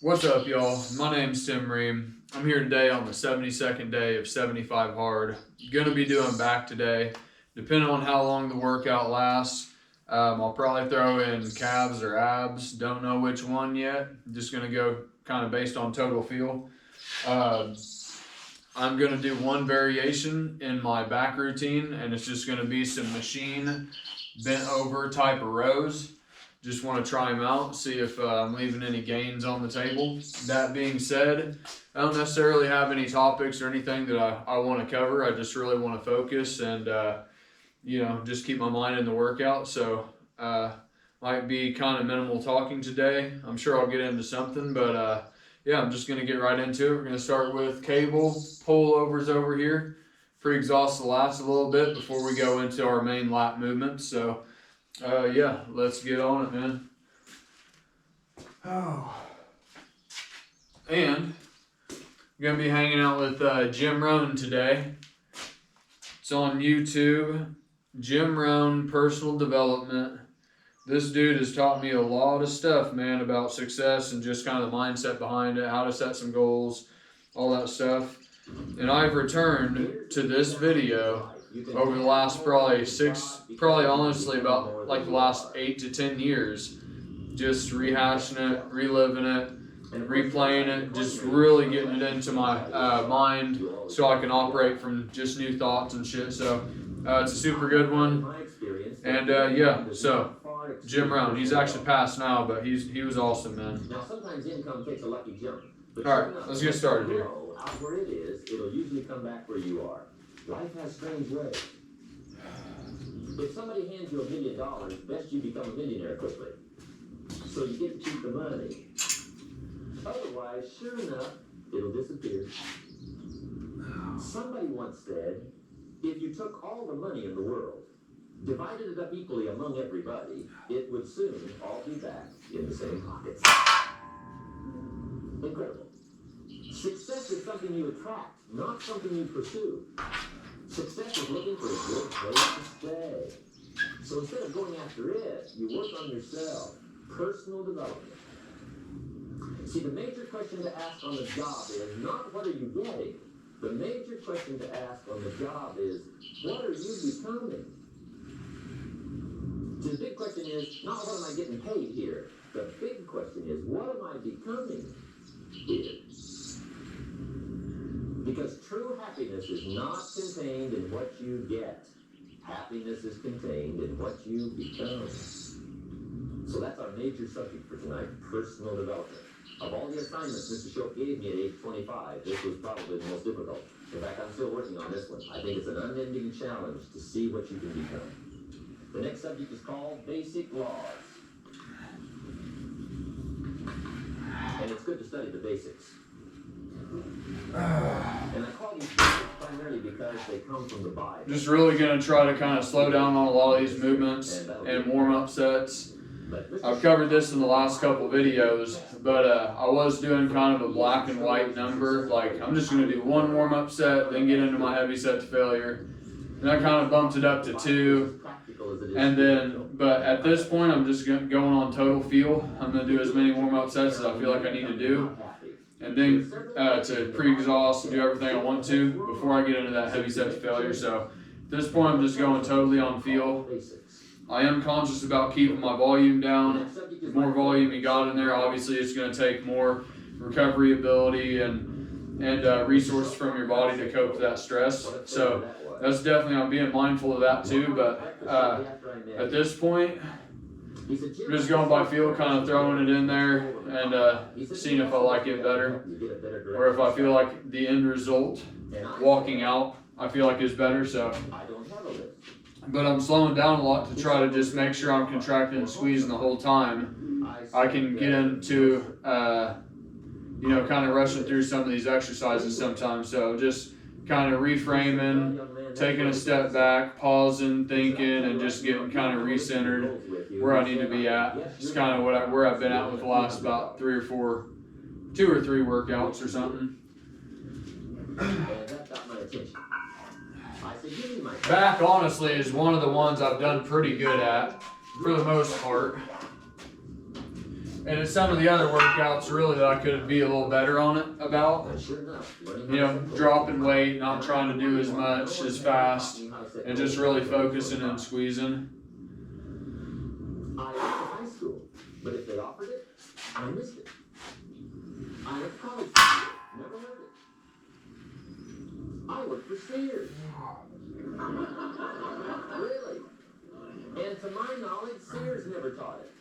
What's up, y'all? My name's Tim Ream. I'm here today on the 72nd day of 75 hard. Gonna be doing back today. Depending on how long the workout lasts, I'll probably throw in calves or abs. Don't know which one yet. Just gonna go kind of based on total feel. I'm gonna do one variation in my back routine, and it's just gonna be some machine bent over type of rows. Just want to try them out, see if I'm leaving any gains on the table. That being said, I don't necessarily have any topics or anything that I want to cover. I just really want to focus and, just keep my mind in the workout. So, might be kind of minimal talking today. I'm sure I'll get into something, but yeah, I'm just going to get right into it. We're going to start with cable pullovers over here. Pre-exhaust the last a little bit before we go into our main lat movements. So, yeah, let's get on it, man. Oh. And I'm going to be hanging out with Jim Rohn today. It's on YouTube. Jim Rohn, personal development. This dude has taught me a lot of stuff, man, about success and just kind of the mindset behind it, how to set some goals, all that stuff. And I've returned to this video over the last probably honestly about like the last 8 to 10 years, just rehashing it, reliving it, replaying it, just really getting it into my mind so I can operate from just new thoughts and shit. So it's a super good one. And yeah, so Jim Rohn, he's actually passed now, but he was awesome, man. Now sometimes income takes a lucky jump. All right, let's get started here. Out where it is, it'll usually come back where you are. Life has strange ways. If somebody hands you $1 million, best you become a millionaire quickly. So you get to keep the money. Otherwise, sure enough, it'll disappear. Somebody once said, if you took all the money in the world, divided it up equally among everybody, it would soon all be back in the same pockets. Incredible. Success is something you attract, not something you pursue. Success is looking for a good place to stay. So instead of going after it, you work on yourself. Personal development. See, the major question to ask on the job is not what are you getting. The major question to ask on the job is, what are you becoming? See, the big question is not what am I getting paid here. The big question is, what am I becoming here? Because true happiness is not contained in what you get. Happiness is contained in what you become. So that's our major subject for tonight, personal development. Of all the assignments Mr. Schultz gave me at age 25, this was probably the most difficult. In fact, I'm still working on this one. I think it's an unending challenge to see what you can become. The next subject is called basic laws. And it's good to study the basics. And I call these basics primarily because they come from the Bible. Just really going to try to kind of slow down on a lot of these movements and warm-up sets. I've covered this in the last couple videos, but I was doing kind of a black and white number. Like, I'm just going to do one warm-up set, then get into my heavy set to failure. And I kind of bumped it up to 2. And then, but at this point, I'm just going on total feel. I'm going to do as many warm-up sets as I feel like I need to do. And then to pre-exhaust and do everything I want to before I get into that heavy set to failure. So at this point, I'm just going totally on feel. I am conscious about keeping my volume down. The more volume you got in there, obviously it's going to take more recovery ability and resources from your body to cope with that stress. So that's definitely, I'm being mindful of that too. But at this point, I'm just going by feel, kind of throwing it in there and seeing if I like it better. Or if I feel like the end result, walking out, I feel like is better. So. But I'm slowing down a lot to try to just make sure I'm contracting and squeezing the whole time. I can get into, kind of rushing through some of these exercises sometimes. So just kind of reframing, taking a step back, pausing, thinking, and just getting kind of recentered where I need to be at. It's kind of where I've been at with the last about 2 or 3 workouts or something. Back, honestly, is one of the ones I've done pretty good at, for the most part. And it's some of the other workouts really that I could be a little better on it about. You know, dropping weight, not trying to do as much as fast, and just really focusing and squeezing. I went to high school, but if they offered it, I missed it. I went to college for a year, never heard it. I worked for Sears. Really? And to my knowledge, Sears never taught it.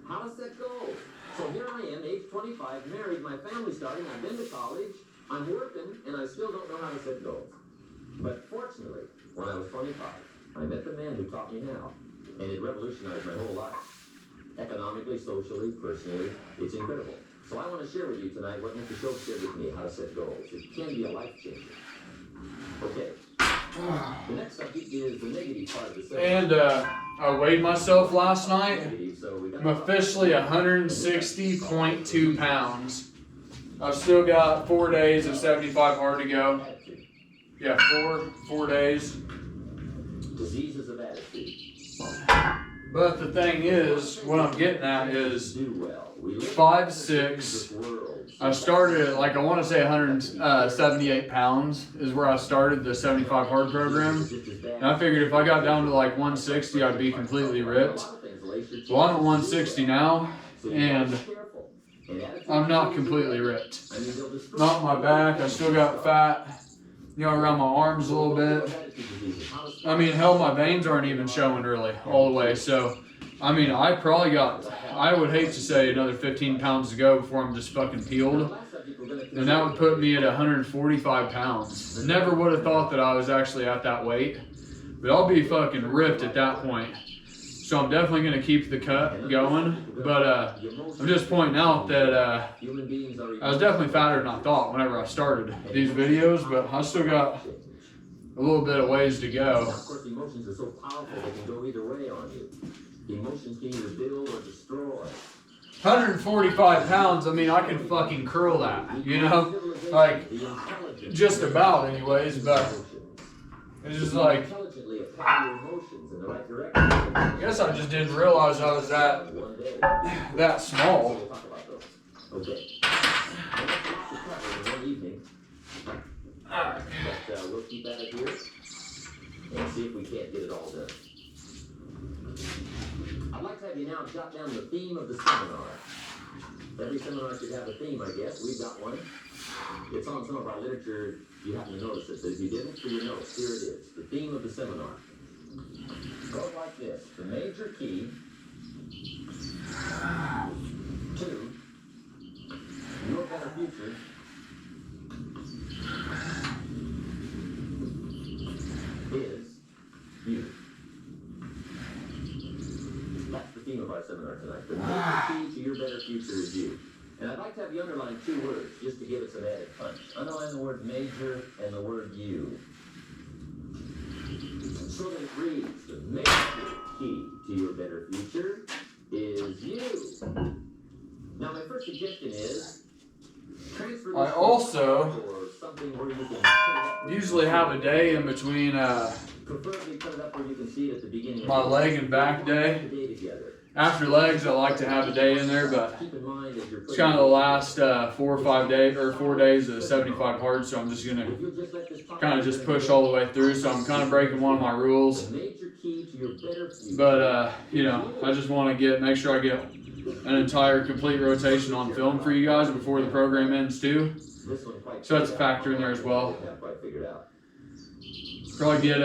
How to set goals. So here I am, age 25, married, my family's starting, I've been to college, I'm working, and I still don't know how to set goals. But fortunately, when I was 25, I met the man who taught me how, and it revolutionized my whole life. Economically, socially, personally, it's incredible. So I want to share with you tonight what Mr. Schultz shared with me, how to set goals. It can be a life changer. Okay. The next subject is the negative part of the session. And I weighed myself last night. I'm officially 160.2 pounds. I've still got 4 days of 75 hard to go. Yeah, four days. Diseases of attitude. But the thing is, what I'm getting at is 5'6". I started at, like, I want to say 178 pounds is where I started the 75 hard program. And I figured if I got down to like 160, I'd be completely ripped. Well, I'm at 160 now, and I'm not completely ripped. Not my back, I still got fat, you know, around my arms a little bit. I mean, hell, my veins aren't even showing really all the way. So, I mean, I probably got, I would hate to say another 15 pounds to go before I'm just fucking peeled. And that would put me at 145 pounds. Never would have thought that I was actually at that weight. But I'll be fucking ripped at that point. So I'm definitely going to keep the cut going. But I'm just pointing out that I was definitely fatter than I thought whenever I started these videos. But I still got a little bit of ways to go. Of course, emotions are so powerful they can go either way on you. Emotions can either build or destroy. 145 pounds, I mean, I can fucking curl that, you know? Like, just about anyways, but it's just like, I guess I just didn't realize I was that small. Okay. Alright. But we'll keep at it here and see if we can't get it all done. I'd like to have you now jot down the theme of the seminar. Every seminar should have a theme, I guess. We've got one. It's on some of our literature. You happen to notice it. But if you didn't, for your notes, here it is. The theme of the seminar. Goes like this. The major key to your better future is you. That's the theme of our seminar tonight. The major key to your better future is you. And I'd like to have you underline 2 words just to give it some added punch. Underline the word major and the word you. So that it reads, the major key to your better future is you. Now my first suggestion is transfer I also or something where you can usually have a day in between preferably put it up where you can see it at the beginning my leg and back day. After legs, I like to have a day in there, but it's kind of the last 4 or 5 days, or 4 days of 75 hard, so I'm just gonna kind of just push all the way through. So I'm kind of breaking one of my rules, but you know, I just want to make sure I get an entire complete rotation on film for you guys before the program ends too. So that's a factor in there as well. Probably get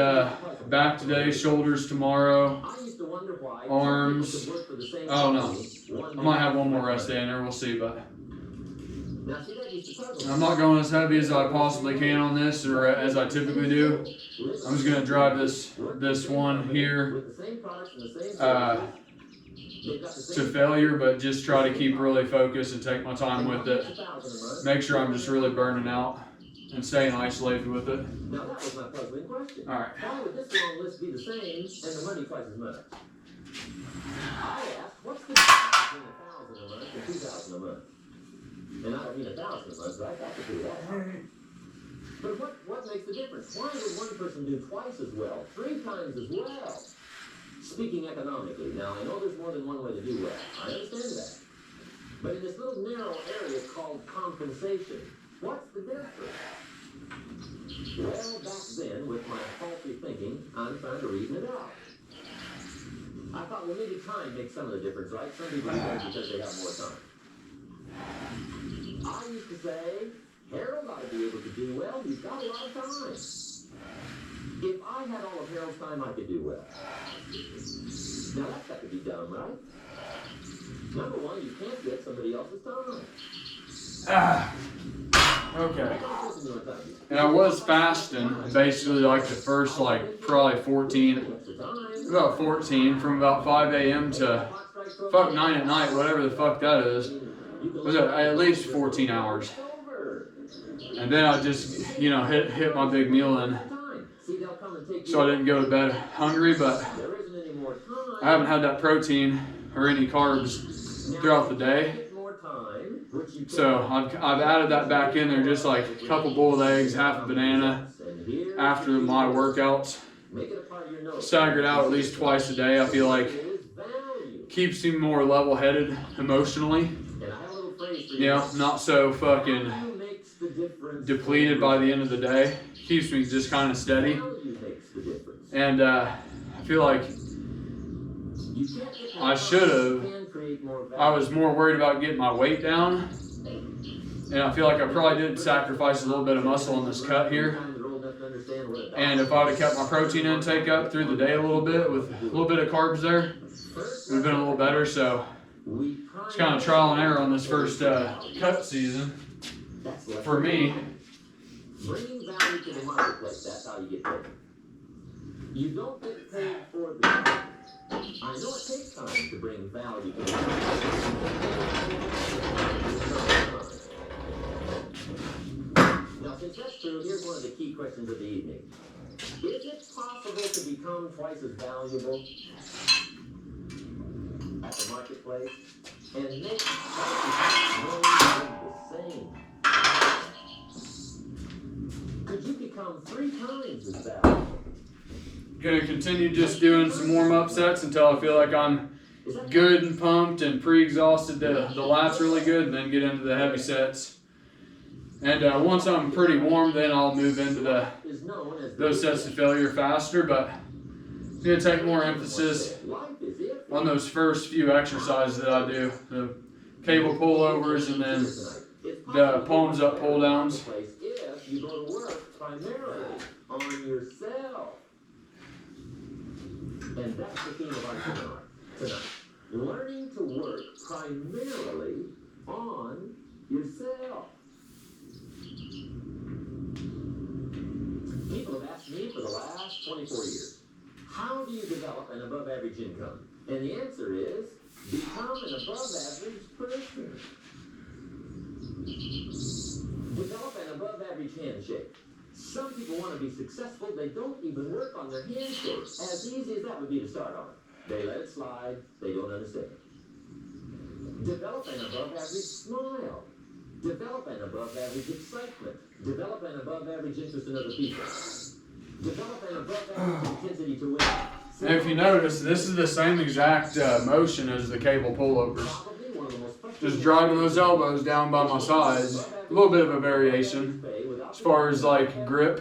back today, shoulders tomorrow, arms. I don't know. I might have one more rest day in there. We'll see, but I'm not going as heavy as I possibly can on this, or as I typically do. I'm just gonna drive this one here to failure, but just try to keep really focused and take my time with it. Make sure I'm just really burning out and staying isolated with it. Now that was my puzzling question. All right. Why would this long list be the same and the money twice as much? I asked, what's the difference between 1,000 a month and 2,000 a month? And I don't mean 1,000 a month, but I got to do that. But what makes the difference? Why would one person do twice as well, 3 times as well? Speaking economically, now I know there's more than one way to do well. I understand that. But in this little narrow area called compensation, what's the difference? Well, back then, with my faulty thinking, I'm trying to reason it out. I thought, well, maybe time makes some of the difference, right? Some people do that because they have more time. I used to say, Harold ought to be able to do well. He's got a lot of time. If I had all of Harold's time, I could do well. Now, that's got to be done, right? Number one, you can't get somebody else's time. Okay. And I was fasting basically like the first probably 14 from about 5 a.m. to 9 at night, whatever the fuck that is. It was at least 14 hours. And then I just, hit my big meal in. So I didn't go to bed hungry, but I haven't had that protein or any carbs throughout the day. So I've added that back in there, just like a couple boiled eggs, half a banana after my workouts. Staggered out at least twice a day. I feel like keeps me more level-headed emotionally. Not so fucking depleted by the end of the day. Keeps me just kind of steady. And I feel like I should have. I was more worried about getting my weight down. And I feel like I probably did sacrifice a little bit of muscle in this cut here. And if I would have kept my protein intake up through the day a little bit with a little bit of carbs there, it would have been a little better. So it's kind of trial and error on this first cut season for me. Bringing value to the marketplace, that's how you get paid. You don't get paid for the time. I know it takes time to bring value to the marketplace. Now, since that's true, here's one of the key questions of the evening. Is it possible to become twice as valuable at the marketplace and make twice as the same? Could you become 3 times as valuable? Gonna continue just doing some warm-up sets until I feel like I'm good and pumped and pre-exhausted. The lats really good, and then get into the heavy sets. And once I'm pretty warm, then I'll move into those sets to failure faster. But it's gonna take more emphasis on those first few exercises that I do: the cable pullovers and then the palms up pull downs. You go to work primarily on yourself. And that's the theme of our seminar tonight. Learning to work primarily on yourself. People have asked me for the last 24 years, how do you develop an above average income? And the answer is, become an above average person. Develop an above average handshake. Some people want to be successful, they don't even work on their handshake. As easy as that would be to start on. They let it slide, they don't understand. Develop an above average smile. Develop an above average excitement. Develop an above average interest in other people. Develop an above average intensity to win. And if you notice, this is the same exact motion as the cable pullovers. Just driving those elbows down by my sides. A little bit of a variation as far as like grip,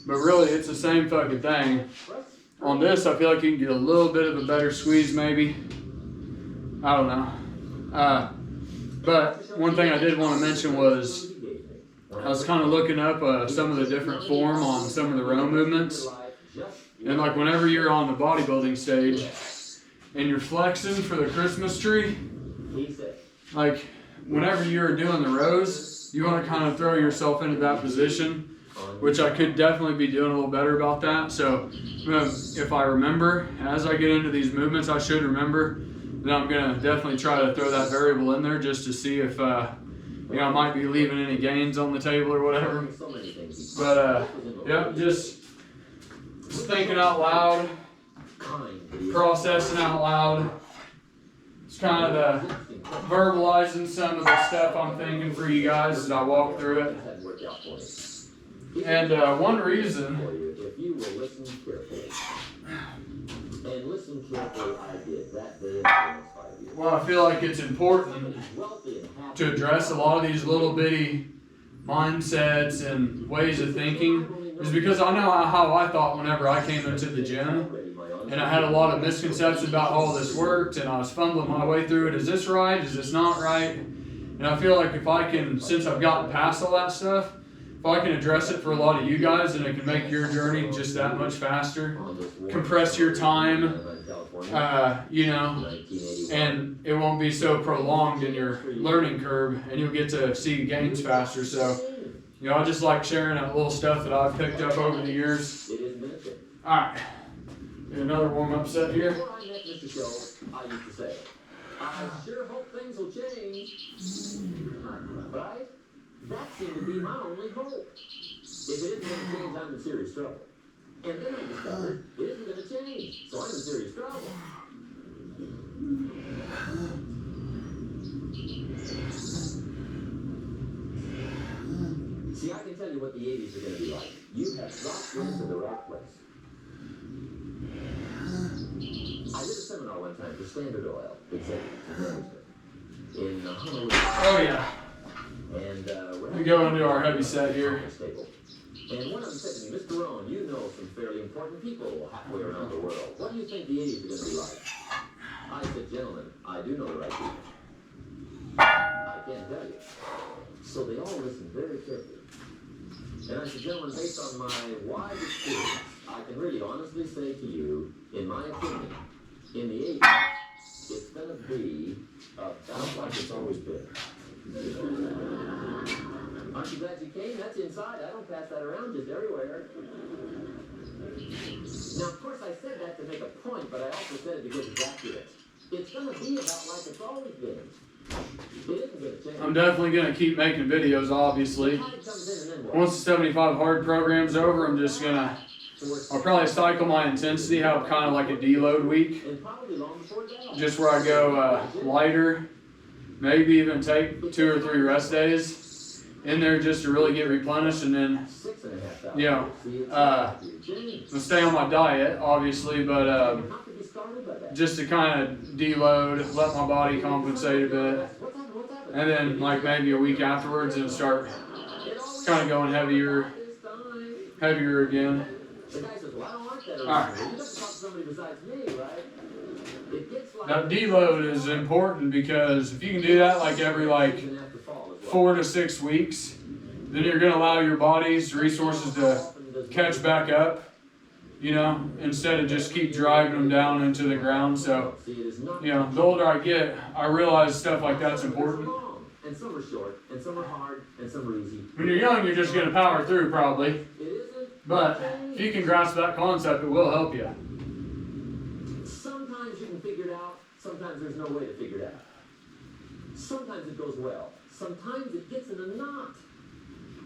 but really it's the same fucking thing. On this, I feel like you can get a little bit of a better squeeze maybe. I don't know. But one thing I did want to mention was I was kind of looking up some of the different form on some of the row movements. And like whenever you're on the bodybuilding stage and you're flexing for the Christmas tree, like whenever you're doing the rows, you want to kind of throw yourself into that position, which I could definitely be doing a little better about that. So if I remember, as I get into these movements, I should remember, then I'm going to definitely try to throw that variable in there just to see if, I might be leaving any gains on the table or whatever. But, yeah, just thinking out loud, processing out loud. It's kind of verbalizing some of the stuff I'm thinking for you guys as I walk through it. And one reason listen carefully, I did that day and for the next 5 years. Well, I feel like it's important to address a lot of these little bitty mindsets and ways of thinking, is because I know how I thought whenever I came into the gym, and I had a lot of misconceptions about how all this worked, and I was fumbling my way through it. Is this right? Is this not right? And I feel like if I can, since I've gotten past all that stuff, if I can address it for a lot of you guys, then it can make your journey just that much faster, compress your time, you know, and it won't be so prolonged in your learning curve, and you'll get to see gains faster. So, you know, I just like sharing that little stuff that I've picked up over the years. All right, another warm-up set here. Before I met Mr. Show, I used to say, I sure hope things will change. Right? That seemed to be my only hope. If it isn't going to change, I'm in serious trouble. And then I discovered it isn't going to change, so I'm in serious trouble. See, I can tell you what the 80s are going to be like. You have dropped into the right place. I did a seminar one time for Standard Oil executives and management in Honolulu. Oh yeah. And we go into our heavy set here. And one of them said to me, Mr. Rohn, you know some fairly important people halfway around the world. What do you think the 80s are going to be like? I said, gentlemen, I do know the right people. I can't tell you. So they all listened very carefully. And I said, gentlemen, based on my wide experience, I can really honestly say to you, in my opinion, in the 80s, it's going to be about like it's always been. Aren't you glad you came? That's inside. I don't pass that around just everywhere. Now, of course, I said that to make a point, but I also said it because it's accurate. It's going to be about like it's always been. It isn't going to change. I'm definitely going to keep making videos, obviously. Once the 75 hard program's over, I'm just going to, I'll probably cycle my intensity, have kind of like a deload week. Just where I go lighter, maybe even take 2 or 3 rest days in there just to really get replenished, and then, you know, to stay on my diet, obviously, but just to kind of deload, let my body compensate a bit, and then like maybe a week afterwards and start kind of going heavier again. Alright. Now deload is important because if you can do that like every 4 to 6 weeks, then you're going to allow your body's resources to catch back up, you know, instead of just keep driving them down into the ground. So, you know, the older I get, I realize stuff like that's important. And some are short, and some are hard, and some are easy. When you're young, you're just going to power through probably. But if you can grasp that concept, it will help you. Sometimes you can figure it out. Sometimes there's no way to figure it out. Sometimes it goes well. Sometimes it gets in a knot.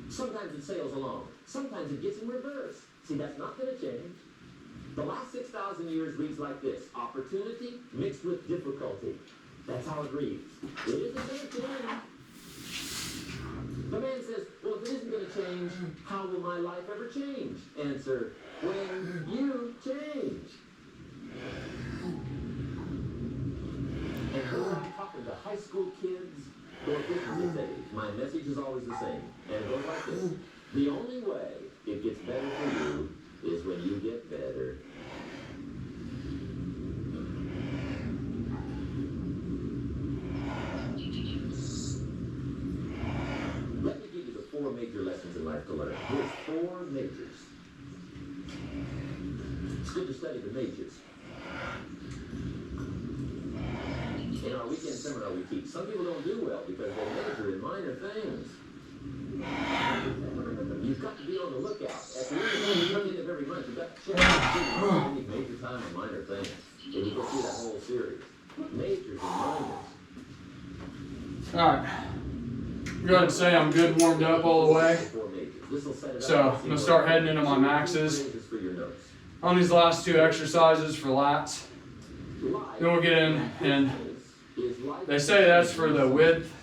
Sometimes it sails along. Sometimes it gets in reverse. See, that's not going to change. The last 6,000 years reads like this. Opportunity mixed with difficulty. That's how it reads. It isn't going to change. The man says, well, if it isn't going to change, how will my life ever change? Answer, when you change. And when I'm talking to high school kids or business age, my message is always the same. And it goes like this. The only way it gets better for you is when you get better. Let me give you the 4 major lessons in life to learn. Here's 4 majors. It's good to study the majors. In our weekend seminar we teach, some people don't do well because they major in minor things. You've got to be on the lookout. At the end of every month, you've got to check out any major time and minor things. And you go through that whole series. Majors and minors. Alright. Go ahead and say I'm good warmed up all the way. So I'm going to start heading into my maxes on these last 2 exercises for lats. Then we'll get in, and they say that's for the width,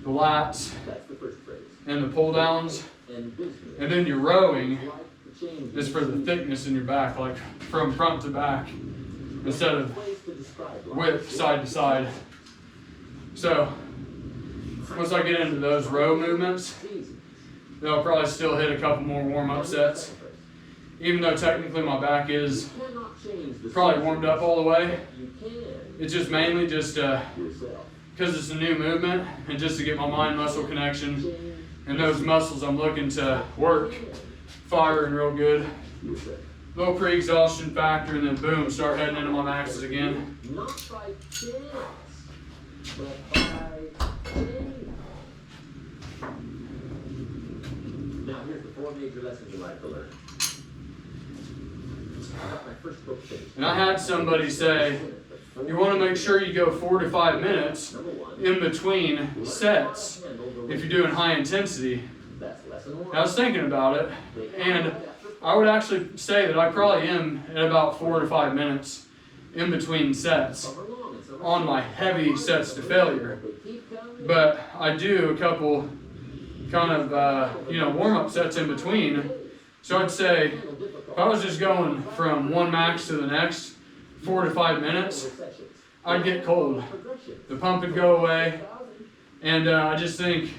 the lats, and the pull downs. And then your rowing is for the thickness in your back, like from front to back. instead of width side to side. So once I get into those row movements, then I'll probably still hit a couple more warm-up sets. Even though technically my back is probably warmed up all the way, it's just mainly just because it's a new movement and just to get my mind-muscle connection and those muscles I'm looking to work firing real good. Low pre-exhaustion factor, and then boom, start heading into my maxes again. Not by chance, but by change. Now here's the 4 major lessons you like to learn. And I had somebody say, you want to make sure you go 4 to 5 minutes in between sets if you're doing high intensity. And I was thinking about it, and I would actually say that I probably am at about 4 to 5 minutes in between sets on my heavy sets to failure. But I do a couple kind of warm-up sets in between. So I'd say if I was just going from one max to the next 4 to 5 minutes, I'd get cold. The pump would go away, and I just think,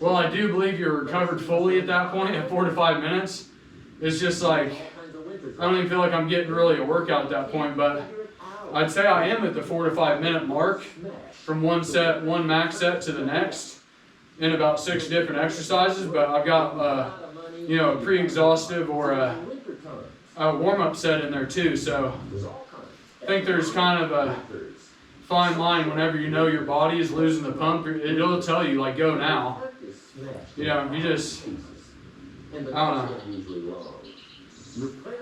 well, I do believe you're recovered fully at that point at 4 to 5 minutes. It's just like, I don't even feel like I'm getting really a workout at that point, but I'd say I am at the 4 to 5 minute mark from one max set to the next in about 6 different exercises, but I've got a pre-exhaustive or a warm-up set in there too, so I think there's kind of a fine line whenever you know your body is losing the pump. It'll tell you, like, go now. You just, I don't know.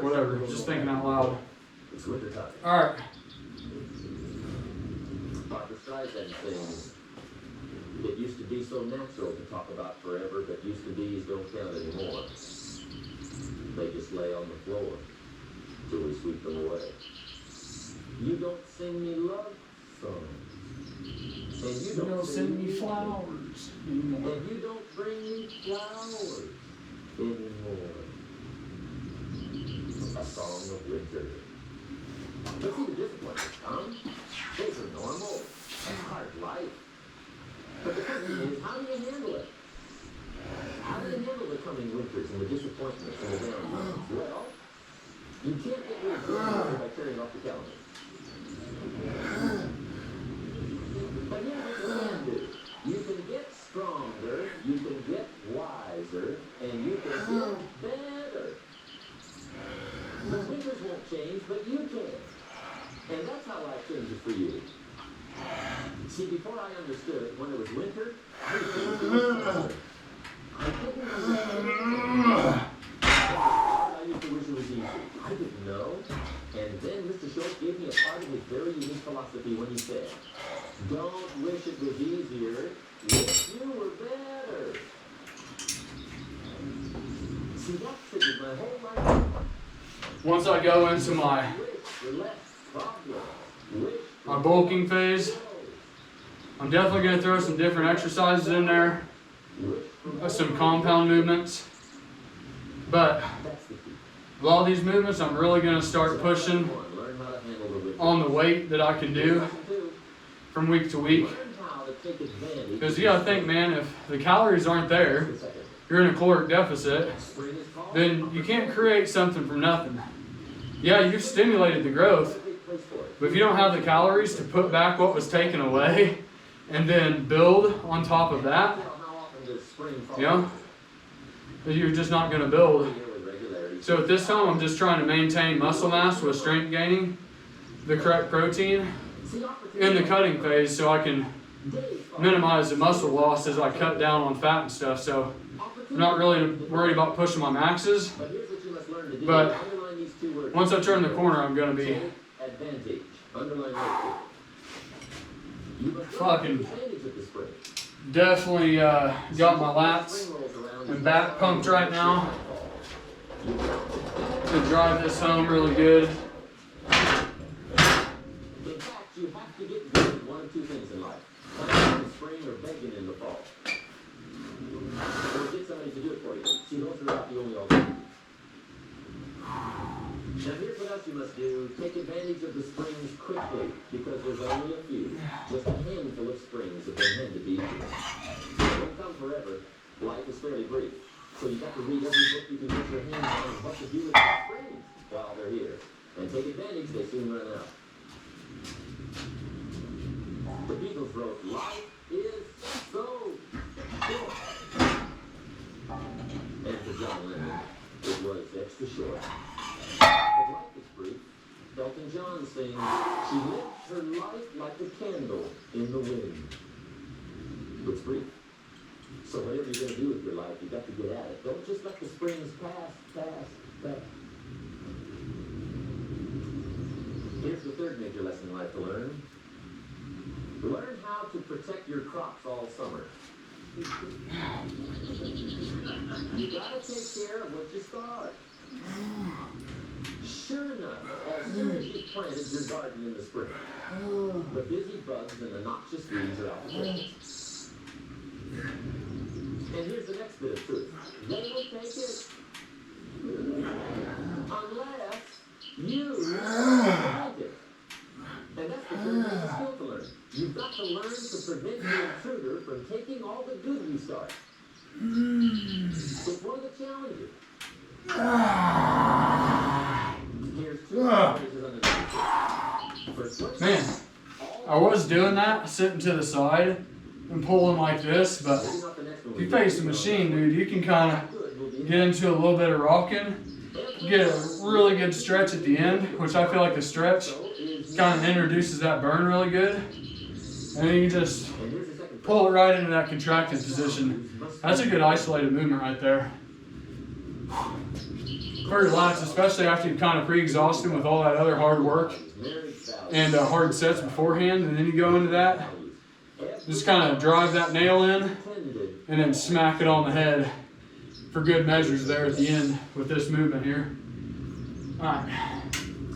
Whatever, just thinking out loud. Alright. It used to be so natural to talk about forever, but used to be's don't count anymore. They just lay on the floor till we sweep them away. You don't sing me love songs. And you don't send me flowers anymore. And you don't bring me flowers anymore. A song of winter. But see the disappointment, Tom. Those are normal. That's hard life. But the question is, how do you handle it? How do you handle the coming winters and the disappointments and the downtimes? Well, you can't get rid of them by tearing off the calendar. But here's what you can do. You can get stronger, you can get wiser, and you can get better. The winters won't change, but you can. And that's how life changes for you. See, before I understood it, when it was winter, I was doing summer. I didn't know. I used to wish it was easy. I didn't know. And then Mr. Schultz gave me a part of his very unique philosophy when he said, don't wish it was easier, wish you were better. See, that figured my whole life. Once I go into my bulking phase, I'm definitely going to throw some different exercises in there, some compound movements, but a lot of these movements I'm really going to start pushing on the weight that I can do from week to week, because you got to think, man, if the calories aren't there, you're in a caloric deficit, then you can't create something from nothing. Yeah, you've stimulated the growth, but if you don't have the calories to put back what was taken away and then build on top of that, you're just not going to build. So at this time, I'm just trying to maintain muscle mass with strength gaining, the correct protein in the cutting phase, so I can minimize the muscle loss as I cut down on fat and stuff. So I'm not really worried about pushing my maxes, but once I turn the corner, I'm going to be fucking definitely got my lats and back pumped right now to drive this home really good. In fact, you have to get good at one of two things in life. Planting in the spring or begging in the fall. Or get somebody to do it for you. See, those are not the only alternatives. Now here's what else you must do. Take advantage of the complete because there's only a few, just a handful of springs that they hand to each. They don't come forever. Life is fairly brief. So you've got to read every book you can get your hands on and what to do with the springs while they're here. And take advantage, they soon run out. The Beatles wrote, "Life is so short." And for John Lennon, it was extra short. But life is brief. Elton John sings, "She lived her life like a candle in the wind." It's brief. So whatever you're going to do with your life, you've got to get at it. Don't just let the springs pass. Here's the third major lesson in life to learn. Learn how to protect your crops all summer. You gotta take care of what you start. Sure enough, as soon as you planted your garden in the spring, the busy bugs and the noxious weeds are out the way. And here's the next bit of truth. They will take it. Unless you prevent it. And that's the third major skill to learn. You've got to learn to prevent the intruder from taking all the good you start. It's one of the challenges. Here's two phrases underneath. Man, I was doing that, sitting to the side and pulling like this, but if you face the machine, dude, you can kind of get into a little bit of rocking, get a really good stretch at the end, which I feel like the stretch kind of introduces that burn really good. And then you just pull it right into that contracted position. That's a good isolated movement right there. Pretty relaxed, especially after you've kind of pre-exhausted with all that other hard work and hard sets beforehand, and then you go into that. Just kind of drive that nail in and then smack it on the head for good measures there at the end with this movement here. All right.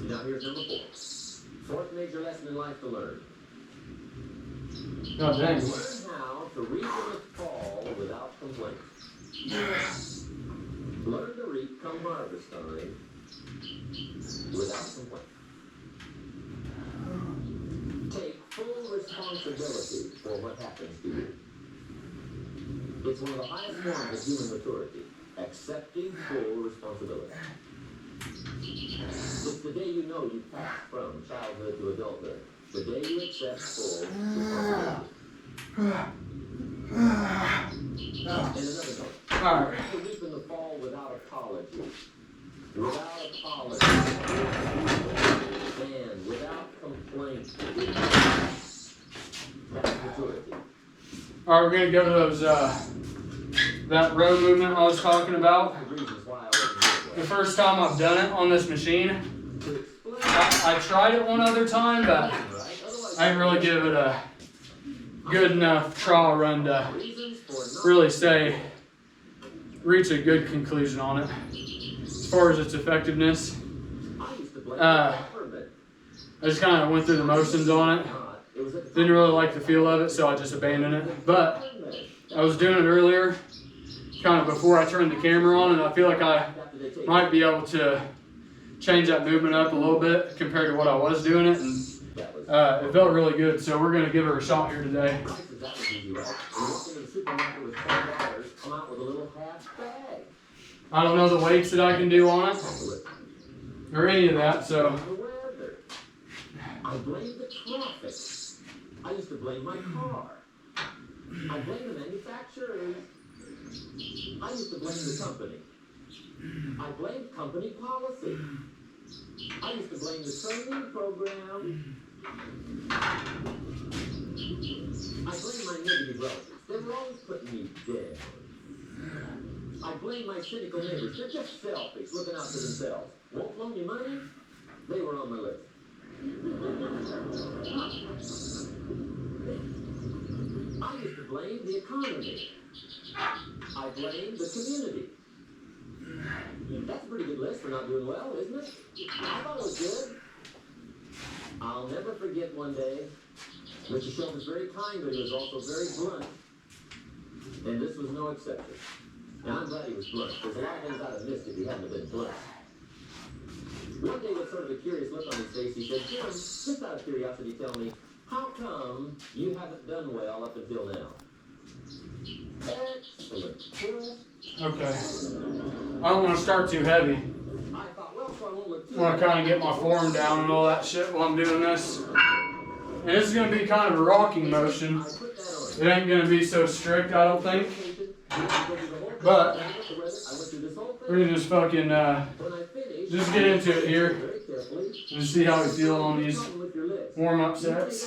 Now here's number 4. Fourth major lesson in life to learn. Oh, dang. Learn how to reap in the fall without complaint. Learn to reap come harvest time without complaint. Take full responsibility for what happens to you. It's one of the highest forms of human maturity, accepting full responsibility. It's the day you know you've passed from childhood to adulthood. The day you accept full responsibility. And another note. All right. To reap in the fall without apology. Without apology. And without complaint. That's maturity. All right, we're gonna go to those that row movement I was talking about. The first time I've done it on this machine, I tried it one other time, but I didn't really give it a good enough trial run to really reach a good conclusion on it. As far as its effectiveness, I just kind of went through the motions on it. Didn't really like the feel of it, so I just abandoned it. But I was doing it earlier, kind of before I turned the camera on, and I feel like I might be able to change that movement up a little bit compared to what I was doing it, and it felt really good. So we're going to give it a shot here today. I don't know the weights that I can do on it or any of that, so. I blame the traffic. I used to blame my car. I blame the manufacturers. I used to blame the company. I blamed company policy. I used to blame the training program. I blame my negative relatives. They were always putting me down. I blame my cynical neighbors. They're just selfish, looking out for themselves. Won't loan me money? They were on my list. I used to blame the economy. I blamed the community. That's a pretty good list for not doing well, isn't it? I thought it was good. I'll never forget one day. Mr. Schultz was very kind, but he was also very blunt. And this was no exception. And I'm glad he was blunt. There's a lot of things I'd have missed if he hadn't been blunt. One day, with sort of a curious look on his face, he said, Jim, just out of curiosity, tell me, how come you haven't done well up until now? Excellent. Okay. I don't want to start too heavy. I thought, well, so I won't look too I want to kind of get my form down and all that shit while I'm doing this. And this is going to be kind of a rocking motion. It ain't going to be so strict, I don't think. But we're going to just fucking just get into it here and see how we feel on these warm-up sets.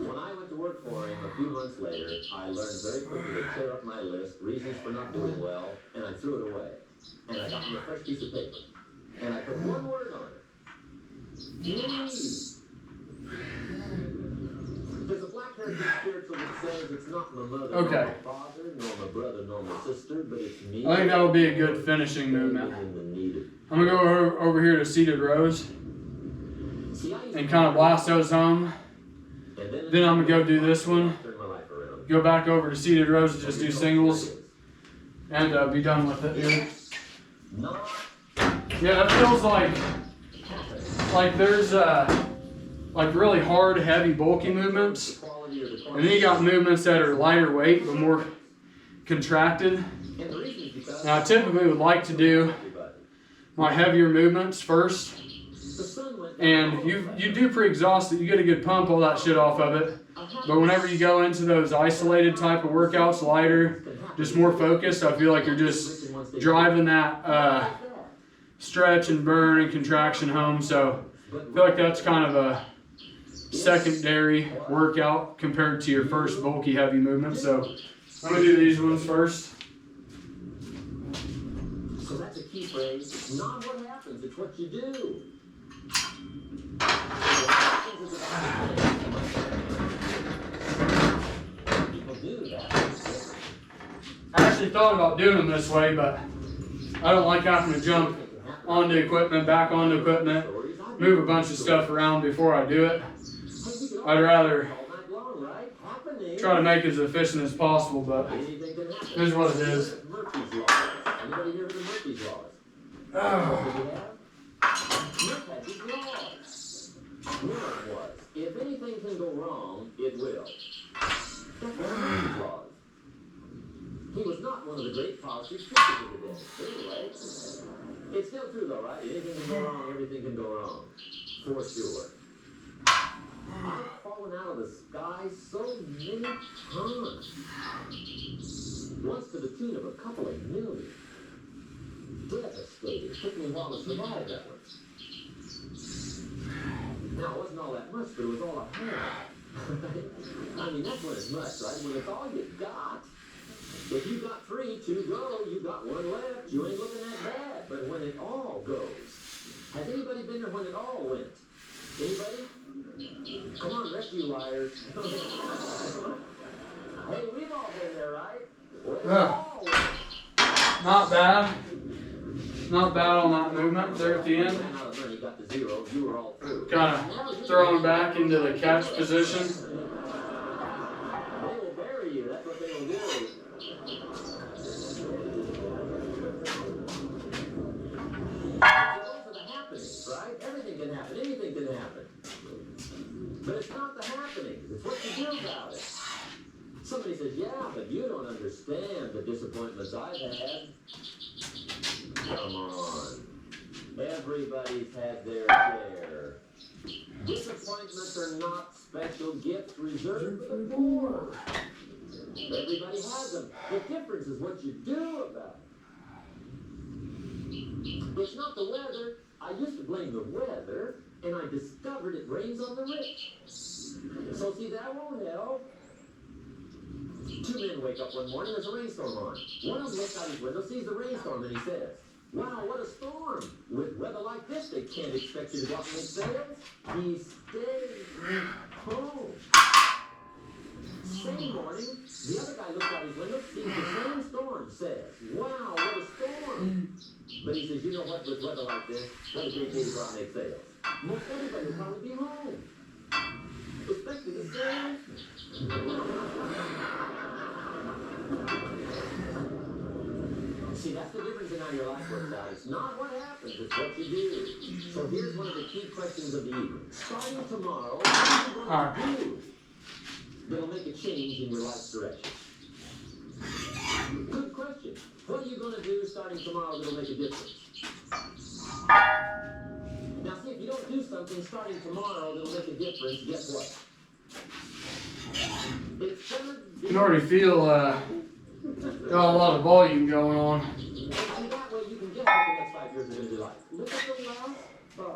When I went to work for him a few months later, I learned very quickly to tear up my list, reasons for not doing well, and I threw it away. And I got me a fresh piece of paper. And I put one word on it. Please. There's a black-haired spiritual that says it's not my mother, nor my father, nor my brother, nor my sister, but it's me. I think that would be a good finishing movement. I'm going to go over here to seated rows and kind of blast those home. Then I'm going to go do this one. Go back over to seated rows and just do singles. And be done with it here. Yeah, that feels like there's like really hard, heavy, bulky movements. And then you got movements that are lighter weight but more contracted. And I typically would like to do my heavier movements first. And you do pre-exhaust it, you get a good pump, all that shit off of it. But whenever you go into those isolated type of workouts, lighter, just more focused, I feel like you're just driving that stretch and burn and contraction home. So I feel like that's kind of a secondary workout compared to your first bulky heavy movement. So I'm going to do these ones first. So that's a key phrase. It's not what happens, it's what you do. I actually thought about doing them this way, but I don't like having to jump onto equipment, back onto equipment, move a bunch of stuff around before I do it. I'd rather try to make it as efficient as possible, but here's what it is. If anything can go wrong, it will. That's one of Murphy's laws. He was not one of the great positive speakers of the day. Anyway, it's still true though, right? Anything can go wrong, everything can go wrong. For sure. I've fallen out of the sky so many times. Once to the tune of a couple of million. Devastating. Took me a while to survive that one. Now, it wasn't all that much, but it was all I had. I mean, that's when it's much, right? When it's all you got. If you got 3 to go, you got 1 left. You ain't looking that bad. But when it all goes, has anybody been there when it all went? Anybody? Come on, rescue liars. Hey, we've all been there, right? When it all went. Not bad. Not bad on that movement there at the end. Kind of throwing back into the catch position. They will bury you. That's what they will do. Those are the happenings, right? Everything can happen. Anything can happen. But it's not the happenings. It's what you do about it. Somebody says, yeah, but you don't understand the disappointments I've had. Come on. Everybody's had their share. Disappointments are not special gifts reserved for the poor. Everybody has them. The difference is what you do about it. It's not the weather. I used to blame the weather, and I discovered it rains on the rich. So see, that won't help. 2 men wake up one morning, there's a rainstorm on. One of them looks out his window, sees the rainstorm, and he says, wow, what a storm. With weather like this, they can't expect you to go out and make sales. He stays home. Same morning, the other guy looks out his window, sees the same storm, says, wow, what a storm. But he says, you know what, with weather like this, what a great day to go out and make sales. Most everybody will probably be home. Expecting the same. See, that's the difference in how your life works out. It's not what happens, it's what you do. So here's one of the key questions of the evening. Starting tomorrow, what are you going to do that'll make a change in your life's direction? Good question. What are you going to do starting tomorrow that'll make a difference? Now see, if you don't do something starting tomorrow that'll make a difference, guess what? It's gonna be... You can already feel got a lot of volume going on. And that way you can guess what the next 5 years are going to be like. Look at the last 5.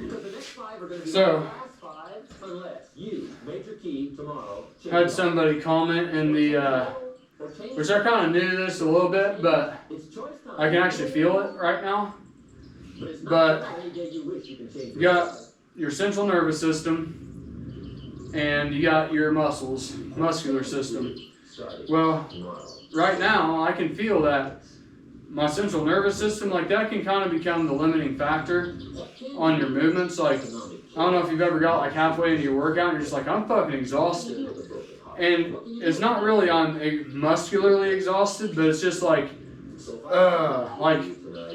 Because the next 5 are going to be the last 5 unless you, major key, tomorrow... Had somebody comment in the... which I kind of knew this a little bit, but I can actually feel it right now. But you got your central nervous system and you got your muscular system. Well, right now I can feel that my central nervous system, like that can kind of become the limiting factor on your movements. Like, I don't know if you've ever got like halfway into your workout and you're just like, I'm fucking exhausted. And it's not really I'm muscularly exhausted, but it's just like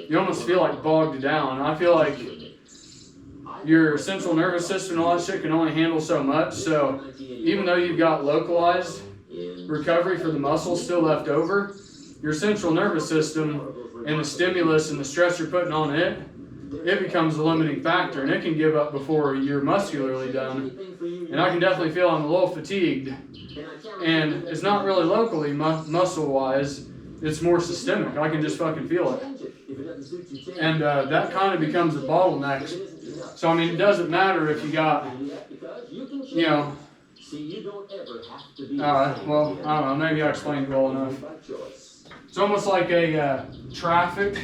you almost feel like bogged down. I feel like your central nervous system and all that shit can only handle so much. So even though you've got localized recovery for the muscles still left over, your central nervous system and the stimulus and the stress you're putting on it, it becomes a limiting factor, and it can give up before you're muscularly done. And I can definitely feel I'm a little fatigued. And it's not really locally muscle-wise, it's more systemic. I can just fucking feel it. And that kind of becomes a bottleneck. So, I mean, it doesn't matter if you got, you know, well, I don't know, maybe I explained well enough. It's almost like a traffic.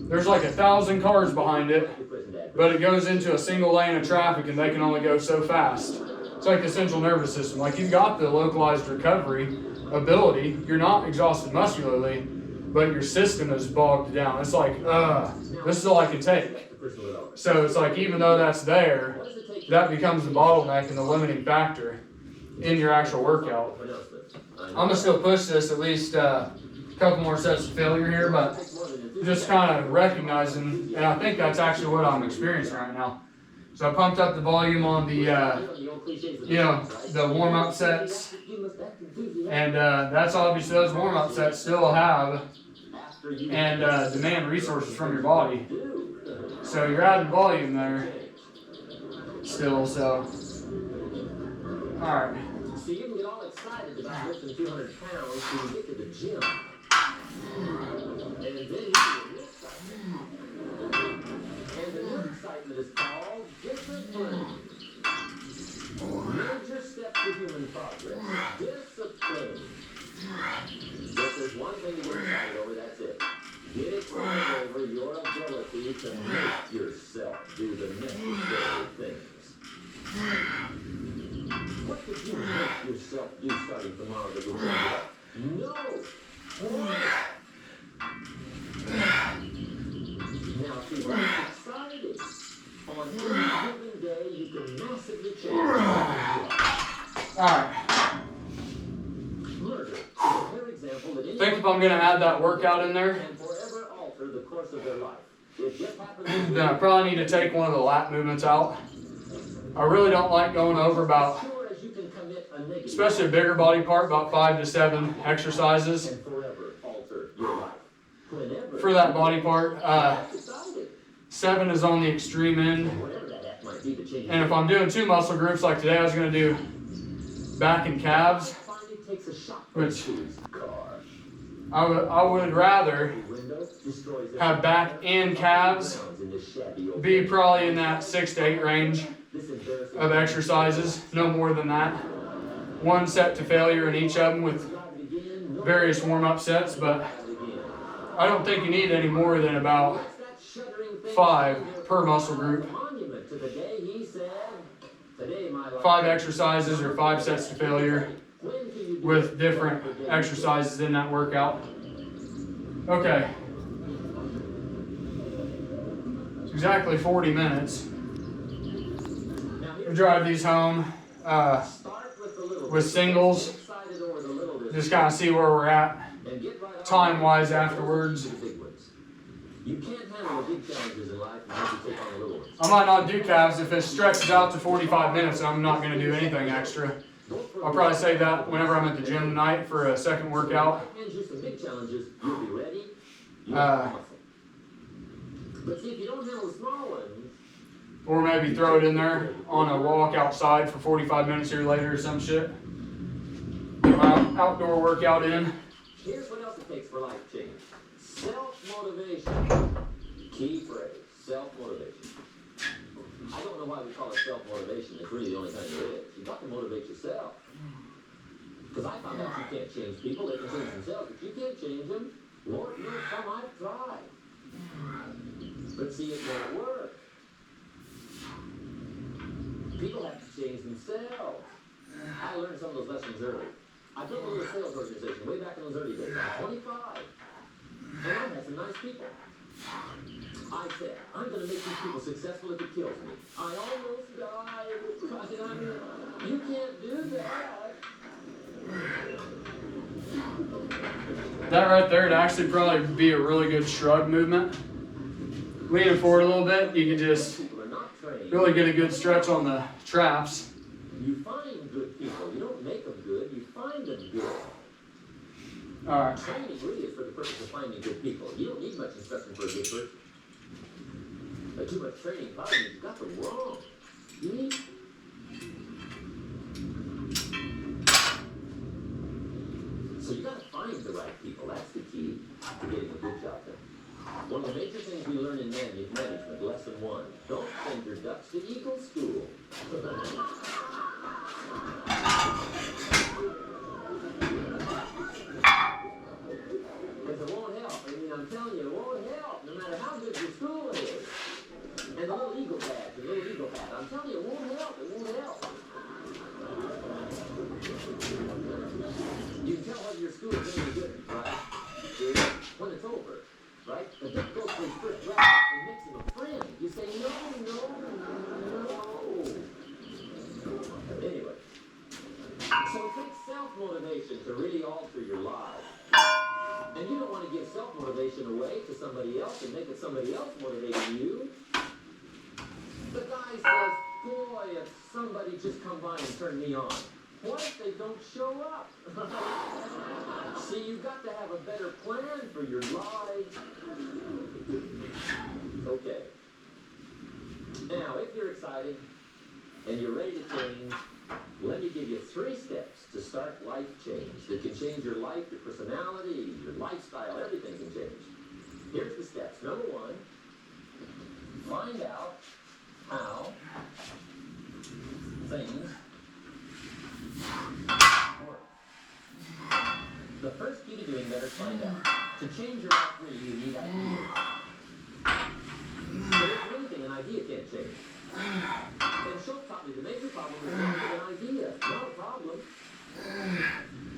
There's like 1,000 cars behind it, but it goes into a single lane of traffic and they can only go so fast. It's like the central nervous system. Like, you've got the localized recovery ability. You're not exhausted muscularly, but your system is bogged down. It's like, this is all I can take. So it's like, even though that's there, that becomes the bottleneck and the limiting factor in your actual workout. I'm going to still push this at least a couple more sets of failure here, but just kind of recognizing, and I think that's actually what I'm experiencing right now. So I pumped up the volume on the, the warm-up sets, and that's obviously those warm-up sets still have and demand resources from your body. So you're adding volume there still, so. All right. So you can get all excited about lifting 200 pounds when you get to the gym. And then you get excitement. And the new excitement is called discipline. Major step to human progress. Discipline. If there's one thing to get excited over, that's it. Get excited over your ability to make yourself do the necessary things. What could you make yourself do starting tomorrow that will bring you up? No! What? Now, see, that's exciting. On any given day, you can massively change your life. Alright. Murder is a clear example that I think if I'm going to add that workout in there, can forever alter the course of their life. It just happens then I probably need to take one of the lat movements out. I really don't like going over about, especially a bigger body part, about 5 to 7 exercises for that body part. 7 is on the extreme end. And if I'm doing 2 muscle groups like today, I was going to do back and calves, which I would rather have back and calves be probably in that 6 to 8 range of exercises, no more than that. 1 set to failure in each of them with various warm-up sets, but I don't think you need any more than about 5 per muscle group. 5 exercises or 5 sets to failure with different exercises in that workout. Okay. It's exactly 40 minutes. drive these home with singles. Just kind of see where we're at time-wise afterwards. You can't handle the big challenges in life unless you take on the little ones. I might not do calves if it stretches out to 45 minutes and I'm not going to do anything extra. I'll probably say that whenever I'm at the gym tonight for a second workout. Hands you some big challenges, you'll be ready. But see, if you don't handle the small ones, or maybe throw it in there on a walk outside for 45 minutes here later or some shit. Get my outdoor workout in. Here's what else it takes for life change. Self-motivation. Key phrase. Self-motivation. I don't know why we call it self-motivation. It's really the only kind there is. You've got to motivate yourself. Because I found out you can't change people. They can change themselves, but you can't change them. Lord knows some I've tried. But see, it won't work. People have to change themselves. I learned some of those lessons early. I built a little sales organization way back in those early days. I was 25. And I had some nice people. I said, I'm going to make these people successful if it kills me. I almost died. You can't do that. That right there would actually probably be a really good shrug movement. Leaning forward a little bit, you can just really get a good stretch on the traps. You find good people. You don't make them good, you find them good. Alright. Training really is for the purpose of finding good people. You don't need much instruction for a good person. But too much training probably means you got them wrong. You need... So you got to find the right people. That's the key to getting a good job done. One of the major things we learn in management, lesson 1, don't send your ducks to Eagle School. Because it won't help. I mean, I'm telling you, it won't help, no matter how good your school is. And the little eagle badge, the little eagle hat, I'm telling you, it won't help, it won't help. You can tell whether your school is really good, right? When it's over. Right? The duck goes for his first rap and makes him a friend. You say, no. Anyway, so it takes self-motivation to really alter your life. And you don't want to give self-motivation away to somebody else and make it somebody else motivating you. The guy says, boy, if somebody just come by and turn me on. What if they don't show up? See, you've got to have a better plan for your life. Okay. Now, if you're excited and you're ready to change, let me give you 3 steps to start life change that can change your life, your personality, your lifestyle, everything can change. Here's the steps. Number 1, find out how things work. The first key to doing better is find out. To change your life, really, you need ideas. But if anything, an idea can't change. And Schultz taught me the major problem is not with an idea. Not a problem.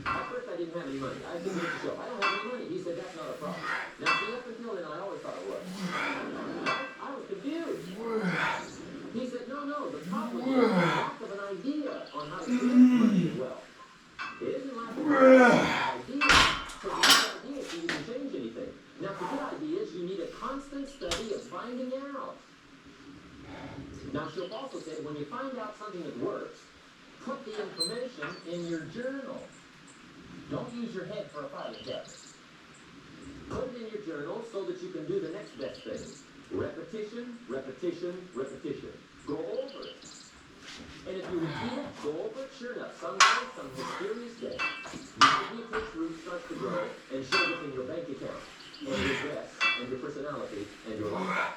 At first, I didn't have any money. I didn't need to show. I don't have any money. He said, that's not a problem. Now, see, up until then, I always thought it was. I was confused. He said, no, the problem is the lack of an idea on how to create money as well. It isn't lack of an idea. So if you have ideas, you can change anything. Now, to get ideas, you need a constant study of finding out. Now, Schultz also said, when you find out something that works, put the information in your journal. Don't use your head for a filing cabinet. Put it in your journal so that you can do the next best thing. Repetition, repetition, repetition. Go over it. And if you repeat it, go over it, sure enough, someday, some mysterious day, the idea takes root, starts to grow, and shows up in your bank account, and your dress, and your personality, and your lifestyle.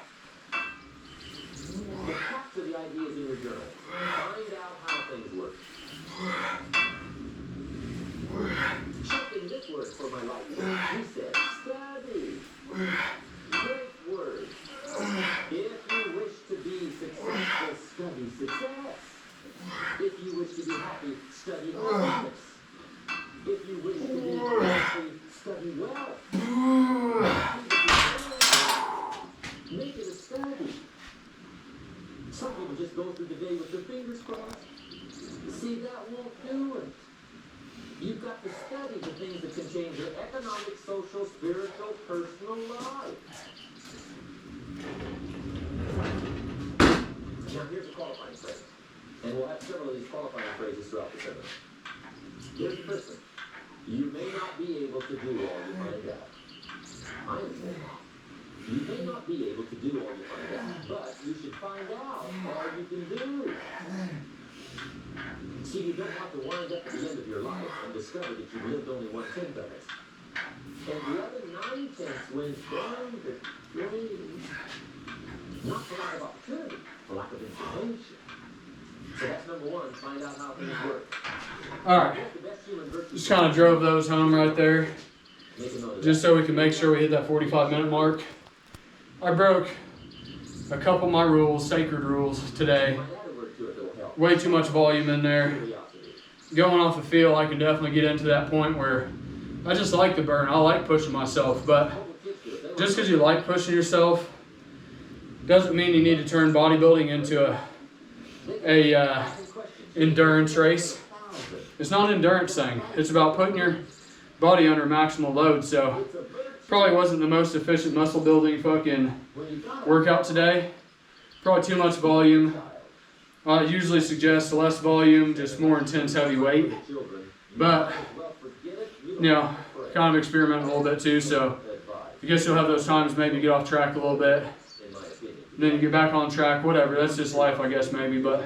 But capture the ideas in your journal. Find out how things work. Check in this word for my life. He said, study. Great word. If you wish to be successful, study success. If you wish to be happy, study happiness. If you wish to be wealthy, study wealth. Make it a study. Some people just go through the day with their fingers crossed. See, that won't do it. You've got to study the things that can change your economic, social, spiritual, personal life. Now here's a qualifying phrase. And we'll have several of these qualifying phrases throughout the seminar. Here's the first one. You may not be able to do all you find out. I understand that. You may not be able to do all you find out, but you should find out all you can do. See, you don't have to wind up at the end of your life and discover that you've lived only 1/10 of it. And the other 9/10 went down the drain. Not for lack of opportunity, for lack of information. So that's number one, find out how things work. Alright, just kind of drove those home right there, just so we can make sure we hit that 45-minute mark. I broke a couple of my rules, sacred rules, today. Way too much volume in there. Going off the feel, I can definitely get into that point where I just like the burn. I like pushing myself, but just because you like pushing yourself doesn't mean you need to turn bodybuilding into a endurance race. It's not an endurance thing. It's about putting your body under maximal load. So probably wasn't the most efficient muscle building fucking workout today. Probably too much volume. I usually suggest less volume, just more intense heavy weight. But, you know, kind of experiment a little bit too. So I guess you'll have those times maybe get off track a little bit. Then you get back on track, whatever. That's just life, I guess, maybe, but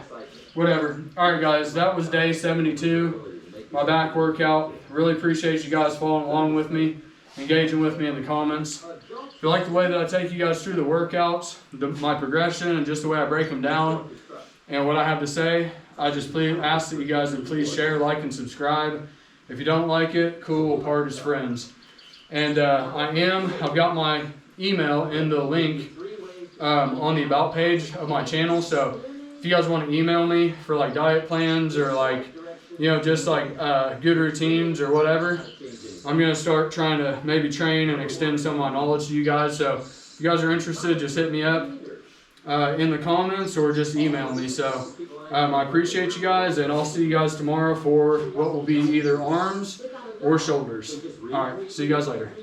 whatever. All right, guys, that was day 72, my back workout. Really appreciate you guys following along with me, engaging with me in the comments. If you like the way that I take you guys through the workouts, my progression, and just the way I break them down, and what I have to say, I just please ask that you guys would please share, like, and subscribe. If you don't like it, cool, we'll part as friends. And I've got my email in the link on the about page of my channel. So if you guys want to email me for like diet plans or like, you know, just like good routines or whatever, I'm going to start trying to maybe train and extend some of my knowledge to you guys. So if you guys are interested, just hit me up in the comments or just email me. So I appreciate you guys, and I'll see you guys tomorrow for what will be either arms or shoulders. All right, see you guys later.